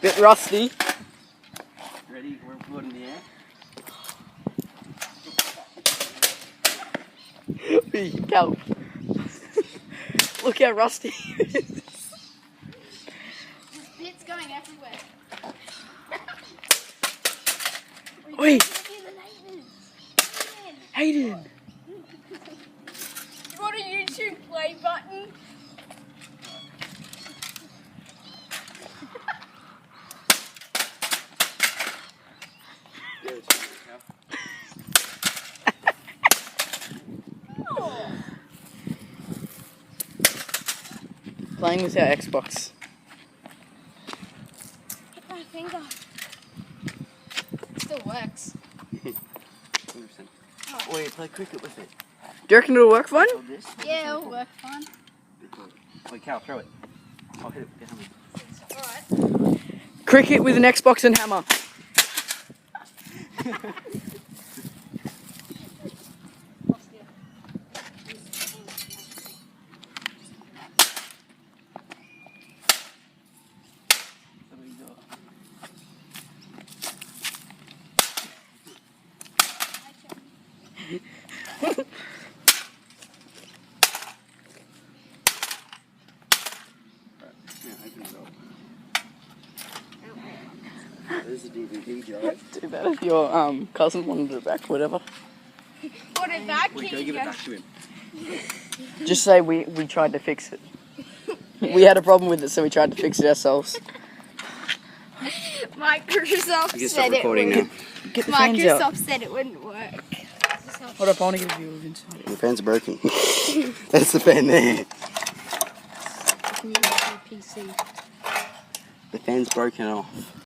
Bit rusty. Ready? We're good in the air. Cal. Look how rusty it is. This bit's going everywhere. Wait. Hayden. You want a YouTube play button? Playing with our Xbox. Hit my finger. It still works. 100%. Oh, you play cricket with it. Do you reckon it'll work fine? Hold this. Yeah, it'll work fine. Wait, Cal, throw it. I'll hit it with the hammer. Alright. Cricket with an Xbox and hammer. There's a DVD, Joe. Too bad if your cousin wanted it back, whatever. Put it back. Wait, go give it back to him. Just say we tried to fix it. We had a problem with it, so we tried to fix it ourselves. Microsoft You can said stop it recording now. wouldn't. Get the fans out. Microsoft said it wouldn't work. Hold up, I want to get a view of inside. The fan's broken. That's the fan there. PC. The fan's broken off.